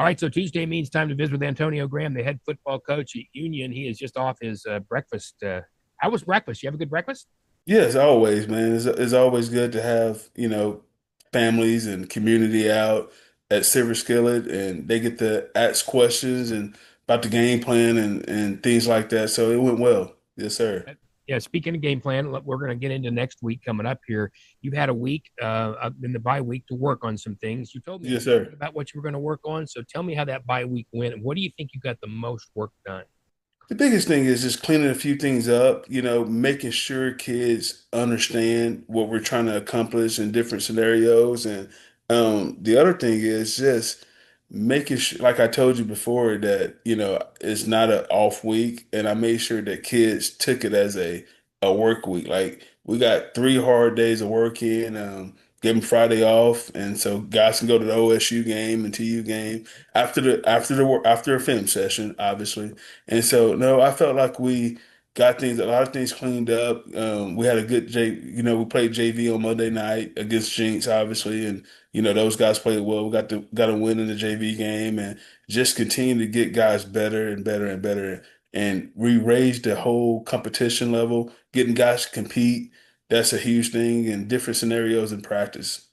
All right, so Tuesday means time to visit with Antonio Graham, the head football coach at Union. He is just off his breakfast. How was breakfast? You have a good breakfast? Yes, always, man. It's always good to have, families and community out at Silver Skillet and they get to ask questions and about the game plan and things like that. So it went well. Yes, sir. Yeah, speaking of game plan, we're going to get into next week coming up here. You've had a week in the bye week to work on some things. You told me a Yes, little bit sir. about what you were going to work on. So tell me how that bye week went and what do you think you got the most work done? The biggest thing is just cleaning a few things up, making sure kids understand what we're trying to accomplish in different scenarios. And the other thing is just making sure, like I told you before, that, it's not an off week. And I made sure that kids took it as a work week. Like we got 3 hard days of work in, gave them Friday off. And so guys can go to the OSU game and TU game after a film session, obviously. And so, no, I felt like we got a lot of things cleaned up. We had a good we played JV on Monday night against Jinx, obviously, and those guys played well. We got a win in the JV game, and just continue to get guys better and better and better. And we raised the whole competition level, getting guys to compete. That's a huge thing in different scenarios in practice.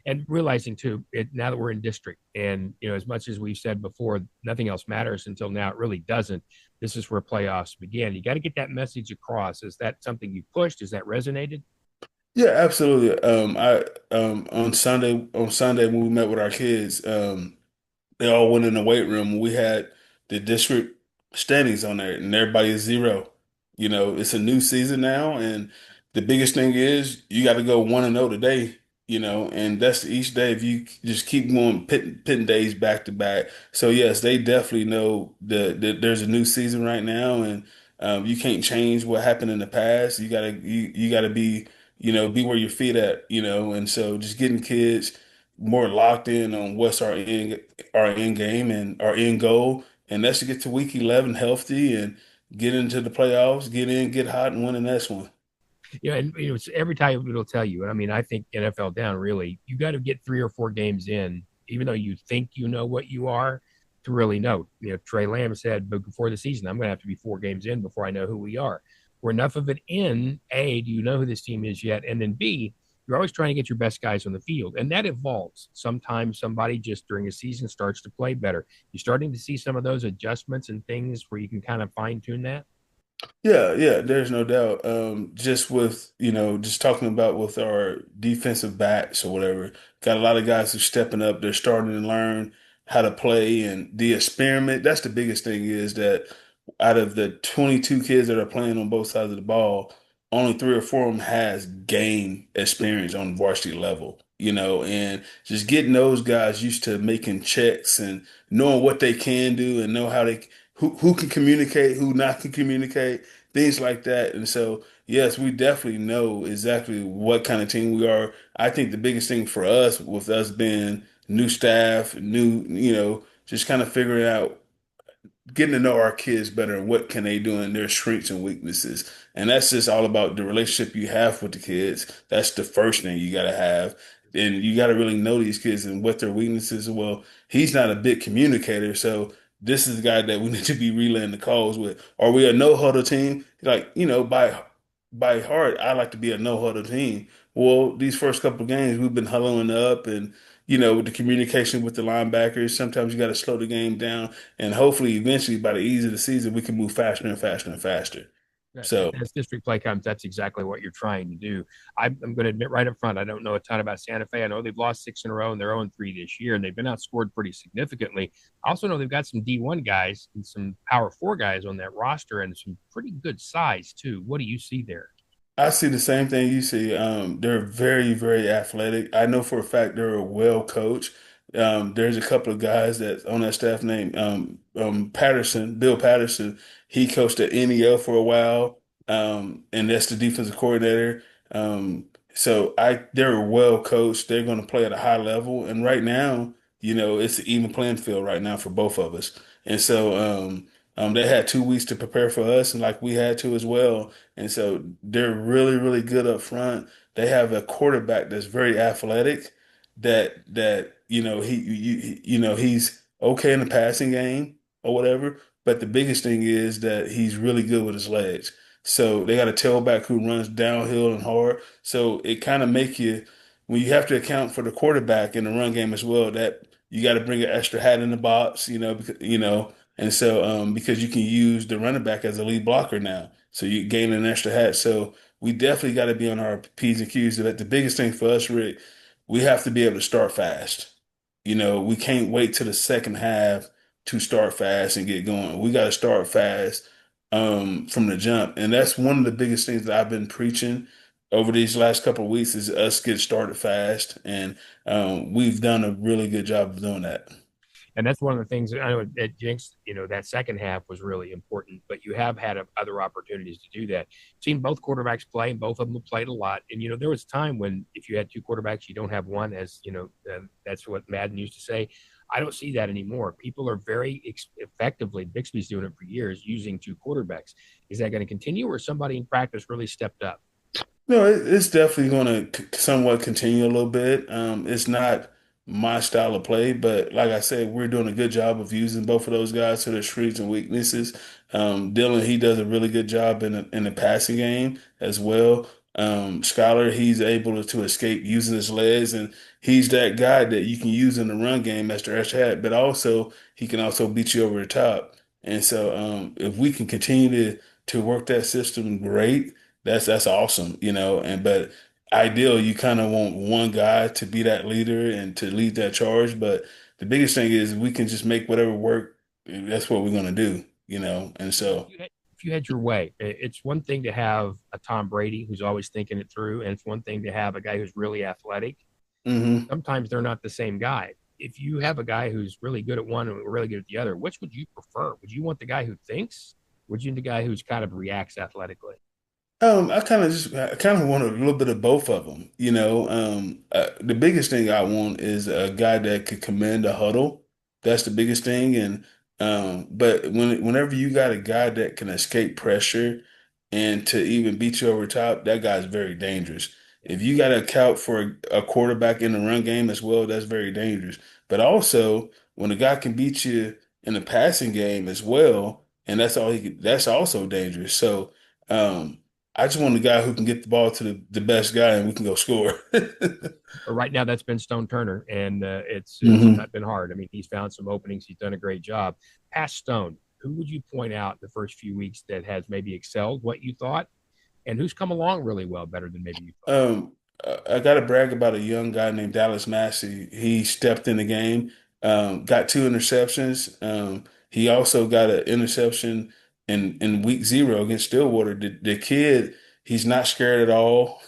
And realizing too, now that we're in district, and as much as we've said before, nothing else matters until now. It really doesn't. This is where playoffs begin. You got to get that message across. Is that something you pushed? Is that resonated? Yeah, absolutely. I on Sunday when we met with our kids, they all went in the weight room. We had the district standings on there, and everybody is zero. It's a new season now, and the biggest thing is you got to go 1-0 today. And that's each day. If you just keep going, pitting days back to back. So yes, they definitely know there's a new season right now, and you can't change what happened in the past. You gotta be where your feet at. And so just getting kids more locked in on what's our end game and our end goal, and that's to get to week 11 healthy and get into the playoffs, get in, get hot, and win the next one. And it's every time it'll tell you. And I mean, I think NFL down really, you got to get 3 or 4 games in, even though you think you know what you are, to really know. Trey Lamb said, but before the season, I'm going to have to be 4 games in before I know who we are. We're enough of it in. A, do you know who this team is yet? And then B, you're always trying to get your best guys on the field, and that evolves. Sometimes somebody just during a season starts to play better. You're starting to see some of those adjustments and things where you can kind of fine tune that. Yeah, yeah, there's no doubt. Just with, just talking about with our defensive backs or whatever, got a lot of guys who stepping up. They're starting to learn how to play and the experiment. That's the biggest thing is that out of the 22 kids that are playing on both sides of the ball, only 3 or 4 of them has game experience on varsity level, and just getting those guys used to making checks and knowing what they can do and know how they who can communicate, who not can communicate, things like that. And so, yes, we definitely know exactly what kind of team we are. I think the biggest thing for us, with us being new staff, just kind of figuring out, getting to know our kids better and what can they do in their strengths and weaknesses. And that's just all about the relationship you have with the kids. That's the first thing you got to have. And you got to really know these kids and what their weaknesses are. Well, he's not a big communicator, so this is the guy that we need to be relaying the calls with. Are we a no huddle team? Like, by heart, I like to be a no huddle team. Well, these first couple of games, we've been huddling up and with the communication with the linebackers, sometimes you got to slow the game down, and hopefully, eventually, by the ease of the season, we can move faster and faster and faster. So, As district play comes, that's exactly what you're trying to do. I'm going to admit right up front, I don't know a ton about Santa Fe. I know they've lost 6 in a row and they're 0-3 this year, and they've been outscored pretty significantly. I also know they've got some D1 guys and some Power 4 guys on that roster and some pretty good size, too. What do you see there? I see the same thing you see. They're very, very athletic. I know for a fact they're well coached. There's a couple of guys that on that staff named Patterson, Bill Patterson. He coached at NEL for a while, and that's the defensive coordinator. So they're well coached. They're going to play at a high level, and right now, it's an even playing field right now for both of us. And so, they had 2 weeks to prepare for us, and like we had to as well. And so they're really, really good up front. They have a quarterback that's very athletic. That he's okay in the passing game or whatever. But the biggest thing is that he's really good with his legs. So they got a tailback who runs downhill and hard. So it kind of make you when you have to account for the quarterback in the run game as well, that you got to bring an extra hat in the box, and so because you can use the running back as a lead blocker now. So you gain an extra hat. So we definitely got to be on our P's and Q's. But the biggest thing for us, Rick, we have to be able to start fast. We can't wait till the second half to start fast and get going. We got to start fast from the jump. And that's one of the biggest things that I've been preaching over these last couple of weeks is us get started fast. And we've done a really good job of doing that. And that's one of the things I know at Jinx, that second half was really important, but you have had other opportunities to do that. Seen both quarterbacks play, and both of them have played a lot. And, there was a time when if you had two quarterbacks, you don't have one, as, that's what Madden used to say. I don't see that anymore. People are very effectively, Bixby's doing it for years, using two quarterbacks. Is that going to continue, or somebody in practice really stepped up? No, it's definitely going to somewhat continue a little bit. It's not my style of play, but like I said, we're doing a good job of using both of those guys to their strengths and weaknesses. Dylan, he does a really good job in the passing game as well. Skylar, he's able to escape using his legs, and he's that guy that you can use in the run game as the extra hat, but also he can also beat you over the top. And so, if we can continue to work that system, great. That's awesome, but ideal you kind of want one guy to be that leader and to lead that charge. But the biggest thing is we can just make whatever work. That's what we're gonna do. And so If you had your way, it's one thing to have a Tom Brady who's always thinking it through, and it's one thing to have a guy who's really athletic. mhm. Sometimes they're not the same guy. If you have a guy who's really good at one and really good at the other, which would you prefer? Would you want the guy who thinks? Would you want the guy who's kind of reacts athletically? I kind of want a little bit of both of them. The biggest thing I want is a guy that could command a huddle. That's the biggest thing. And but whenever you got a guy that can escape pressure and to even beat you over top, that guy's very dangerous. If you got to account for a quarterback in the run game as well, that's very dangerous. But also, when a guy can beat you in the passing game as well, and that's also dangerous. So. Um, I just want a guy who can get the ball to the best guy and we can go score. But right now, that's been Stone Turner, and it's hmm not been hard. I mean, he's found some openings. He's done a great job. Past Stone, who would you point out the first few weeks that has maybe excelled what you thought, and who's come along really well, better than maybe you thought? I got to brag about a young guy named Dallas Massey. He stepped in the game, got two interceptions. He also got an interception in week 0 against Stillwater. The kid, he's not scared at all.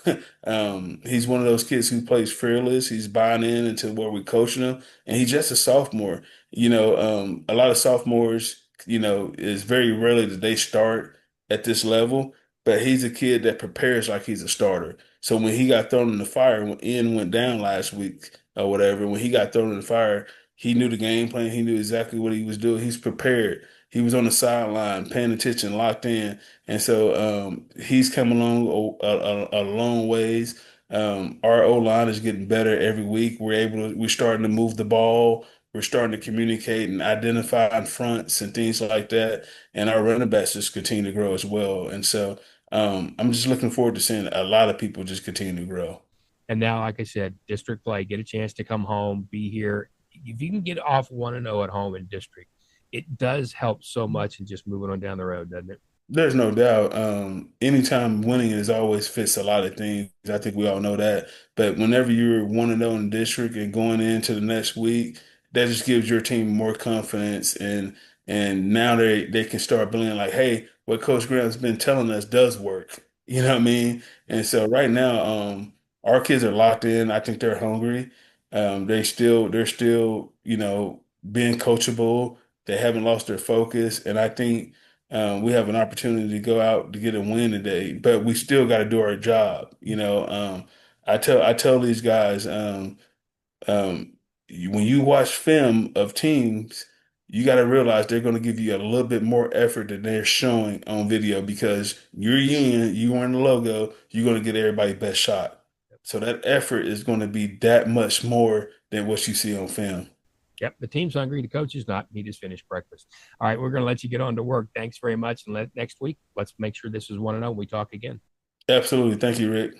He's one of those kids who plays fearless. He's buying in into where we're coaching him, and he's just a sophomore. A lot of sophomores, is very rarely that they start at this level, but he's a kid that prepares like he's a starter. So when he got thrown in the fire, when Ian went down last week or whatever, when he got thrown in the fire, he knew the game plan. He knew exactly what he was doing. He's prepared. He was on the sideline, paying attention, locked in, and so he's come along a long ways. Our O line is getting better every week. We're starting to move the ball. We're starting to communicate and identify in fronts and things like that. And our running backs just continue to grow as well. And so I'm just looking forward to seeing a lot of people just continue to grow. And now, like I said, district play, get a chance to come home, be here. If you can get off 1-0 at home in district, it does help so much in just moving on down the road, doesn't it? There's no doubt. Anytime winning is always fits a lot of things. I think we all know that. But whenever you're 1-0 in district and going into the next week, that just gives your team more confidence and now they can start believing like, hey, what Coach Graham's been telling us does work. You know what I mean? And so right now, our kids are locked in. I think they're hungry. They're still, being coachable. They haven't lost their focus. And I think we have an opportunity to go out to get a win today, but we still got to do our job. I tell these guys, when you watch film of teams, you got to realize they're going to give you a little bit more effort than they're showing on video because you're union, you wearing the logo, you're going to get everybody best shot. So that effort is going to be that much more than what you see on film. Yep, the team's hungry. The coach is not. He just finished breakfast. All right, we're going to let you get on to work. Thanks very much. And next week, let's make sure this is 1-0. We talk again. Absolutely. Thank you, Rick.